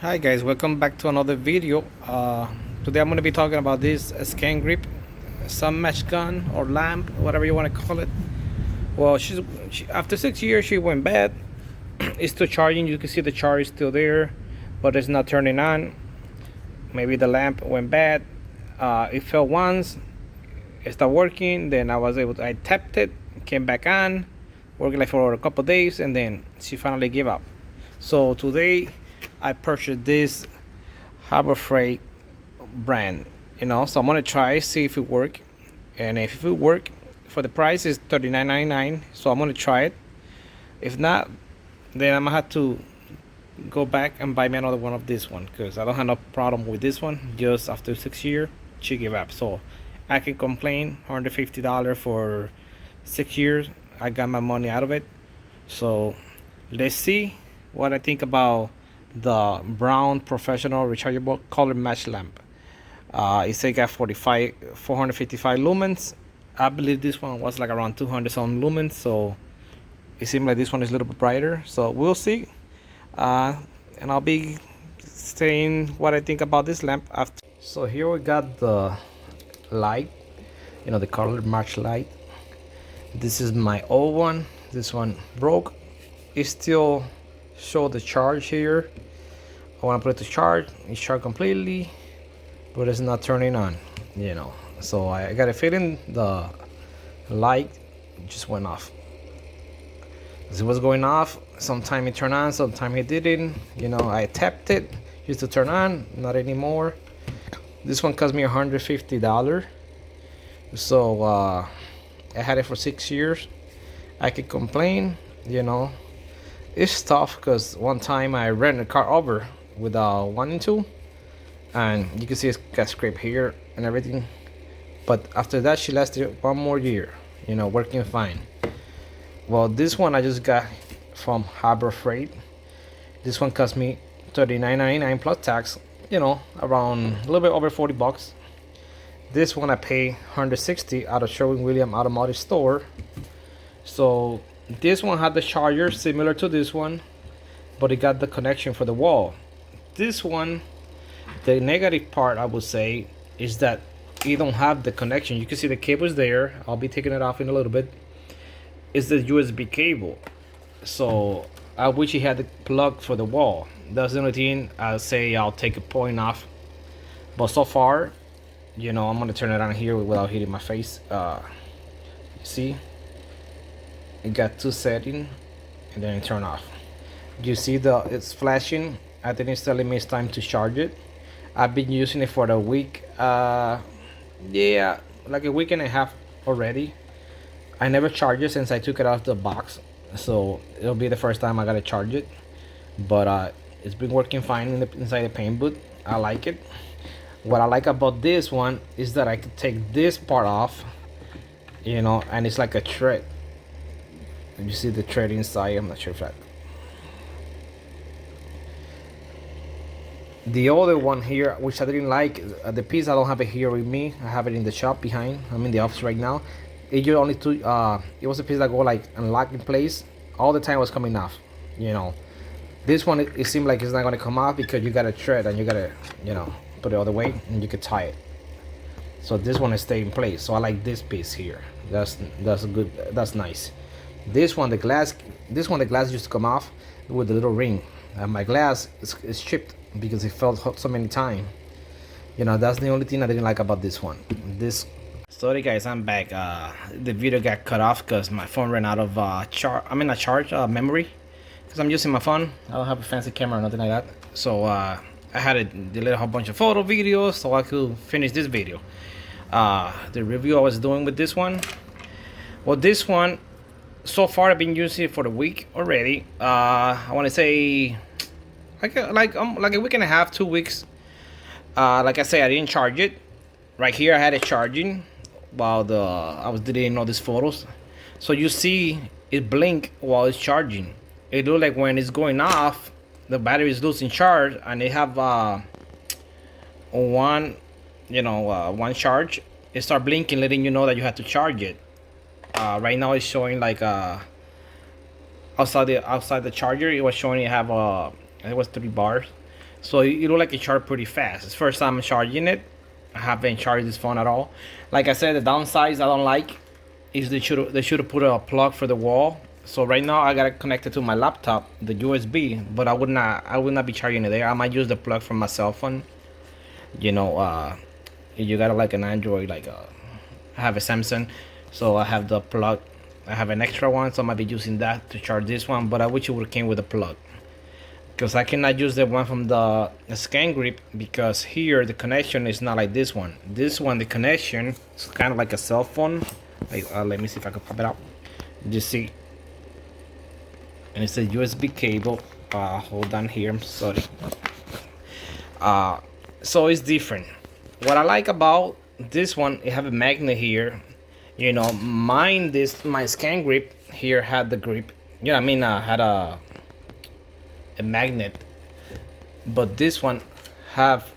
Hi guys, welcome back to another video. Today I'm going to be talking about this scan grip, some mesh gun or lamp, whatever you want to call it. Well, after 6 years she went bad. It's still charging. You can see the charge is still there, but it's not turning on. Maybe the lamp went bad. It fell once. It stopped working. Then I tapped it, came back on, working like for a couple days, and then she finally gave up. So today I purchased this Harbor Freight brand, so I'm gonna try see if it work, and if it work, for the price is $39.99, so I'm gonna try it. If not, then I'm gonna have to go back and buy me another one of this one, because I don't have no problem with this one. Just after 6 years she gave up, so I can complain. $150 for 6 years, I got my money out of it. So let's see what I think about the Braun professional rechargeable color match lamp. It says got 455 lumens. I believe this one was like around 200 some lumens, so it seems like this one is a little bit brighter. So we'll see, and I'll be saying what I think about this lamp after. So here we got the light, the color match light. This is my old one. This one broke. It still show the charge here. I want to put it to charge. It's charged completely, but it's not turning on. So I got a feeling the light just went off. As it was going off, sometime it turned on, sometime it didn't. I tapped it just to turn on, not anymore. This one cost me $150. So I had it for 6 years. I could complain. It's tough because one time I ran the car over without wanting to, and you can see it's got scrape here and everything. But after that, she lasted one more year, working fine. Well, this one I just got from Harbor Freight. This one cost me $39.99 plus tax, around a little bit over $40. This one I pay $160 out of Sherwin-Williams Automotive Store. So this one had the charger similar to this one, but it got the connection for the wall. This one, the negative part I would say is that you don't have the connection. You can see the cable's there. I'll be taking it off in a little bit. It's the USB cable. So I wish it had the plug for the wall. That's the only thing I'll say. I'll take a point off. But so far, I'm gonna turn it on here without hitting my face. You see, it got two settings, and then it turn off. You see it's flashing. I think it's telling me it's time to charge it. I've been using it for a week. Yeah, like a week and a half already. I never charged it since I took it out of the box, so it'll be the first time I gotta charge it. But it's been working fine inside the paint booth. I like it. What I like about this one is that I could take this part off, and it's like a thread. You see the thread inside. I'm not sure if that. The other one here, which I didn't like, the piece I don't have it here with me. I have it in the shop behind. I'm in the office right now. It just only two. It was a piece that go like unlock in place. All the time was coming off. This one it seemed like it's not gonna come off because you gotta thread and you gotta put it all the way and you could tie it. So this one is stay in place. So I like this piece here. That's good. That's nice. This one the glass used to come off with the little ring. And my glass is chipped because it fell so many times. That's the only thing I didn't like about this one. Sorry guys, I'm back. The video got cut off because my phone ran out of memory. Because I'm using my phone. I don't have a fancy camera or nothing like that. So I had to delete a whole bunch of photo videos so I could finish this video. The review I was doing with this one. Well, this one, so far I've been using it for a week already. I want to say like a week and a half, 2 weeks. Like I say, I didn't charge it. Right here I had it charging while I was deleting all these photos. So you see it blink while it's charging. It looks like when it's going off, the battery is losing charge, and they have one charge. It start blinking, letting you know that you have to charge it. Right now it's showing like outside the charger. It was showing you have it was 3 bars. So it look like it charged pretty fast. It's first time I'm charging it. I haven't charged this phone at all. Like I said, the downsides I don't like is they should have put a plug for the wall. So right now I got it connected to my laptop, the USB, but I would not be charging it there. I might use the plug from my cell phone. You know, you got like an Android, like I have a Samsung, so I have the plug. I have an extra one, so I might be using that to charge this one. But I wish it would have came with a plug, because I cannot use the one from the scan grip, because here the connection is not like this one. This one, the connection is kind of like a cell phone. Like, let me see if I can pop it out. You see, and it's a USB cable. Hold on here. I'm sorry. So it's different. What I like about this one, it have a magnet here. You know, my scan grip here had the grip. You know, what I mean, had a magnet, but this one have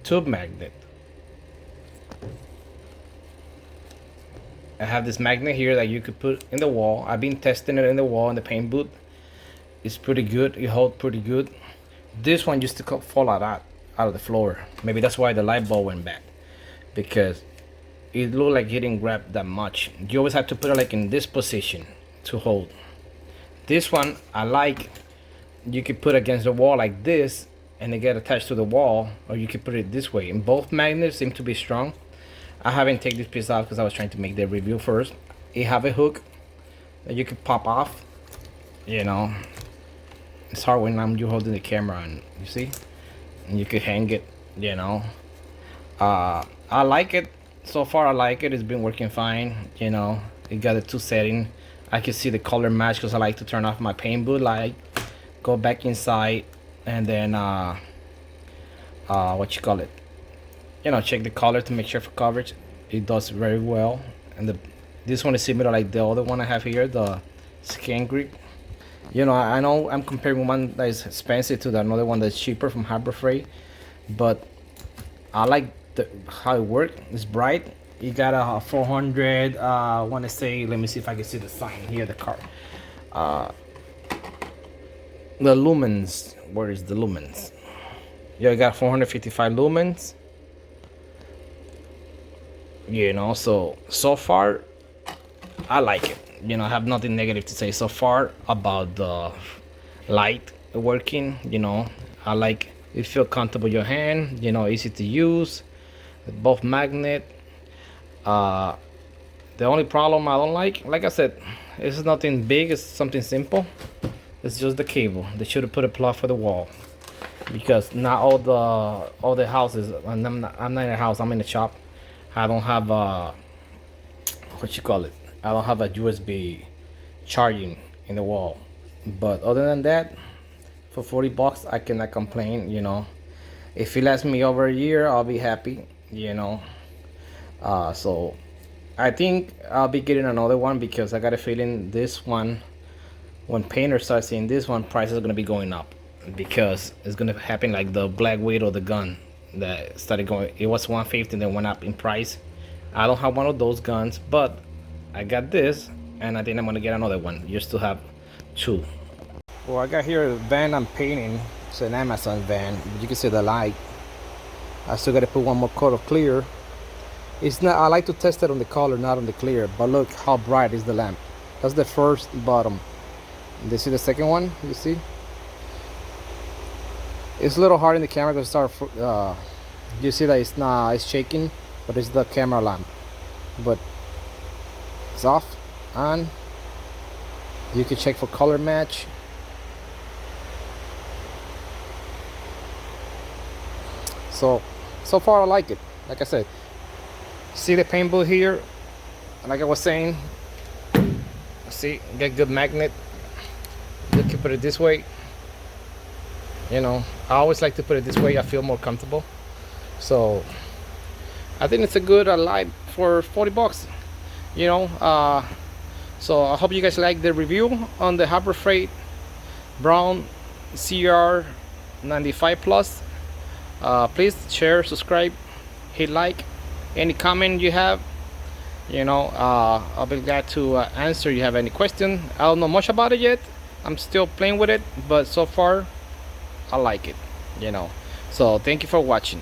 tube magnet. I have this magnet here that you could put in the wall. I've been testing it in the wall in the paint booth. It's pretty good. It holds pretty good. This one used to fall out of the floor. Maybe that's why the light bulb went bad, because it looked like it didn't grab that much. You always have to put it like in this position to hold. This one I like. You could put against the wall like this and it get attached to the wall, or you could put it this way, and both magnets seem to be strong. I haven't taken this piece out because I was trying to make the review first. It have a hook that you could pop off. You know, it's hard when you're holding the camera, and you see, and you could hang it. You know, I like it so far. I like it. It's been working fine. You know, it got the two setting. I can see the color match because I like to turn off my paint booth light, go back inside, and then what you call it, you know, check the color to make sure for coverage. It does very well. And this one is similar like the other one I have here, the scan grip. You know, I know I'm comparing one that is expensive to the another one that's cheaper from Harbor Freight, but I like how it works. It's bright. You got a 400. I want to say, let me see if I can see the sign here. The car. The lumens. Where is the lumens? Yeah, I got 455 lumens. You know, so far I like it. You know, I have nothing negative to say so far about the light working. You know, I like it. Feel comfortable in your hand. You know, easy to use. Both magnet. The only problem I don't like I said, it's nothing big. It's something simple. It's just the cable. They should have put a plug for the wall, because not all the houses. I'm not in a house. I'm in a shop. I don't have what you call it. I don't have a USB charging in the wall. But other than that, for 40 bucks, I cannot complain. You know, if it lasts me over a year, I'll be happy. You know, so I think I'll be getting another one, because I got a feeling this one, when painters start seeing this one, prices are gonna be going up, because it's gonna happen like the Black Widow, the gun that started going. It was 150 and then went up in price. I don't have one of those guns, but I got this, and I think I'm gonna get another one just to have two. Well, I got here a van I'm painting. It's an Amazon van, but you can see the light. I still gotta put one more coat of clear. It's not. I like to test it on the color, not on the clear. But look how bright is the lamp. That's the first bottom. And you see the second one? You see? It's a little hard in the camera to start. You see that it's shaking, but it's the camera lamp. But it's off, on. You can check for color match. So far I like it. Like I said, see the paint booth here, like I was saying, see, get good magnet. You can put it this way. You know, I always like to put it this way. I feel more comfortable. So I think it's a good light for 40 bucks. You know, so I hope you guys like the review on the Harbor Freight Braun CR 95 Plus. Please share, subscribe, hit like. Any comment you have, you know, I'll be glad to answer. You have any question? I don't know much about it yet. I'm still playing with it, but so far I like it. you know. So thank you for watching.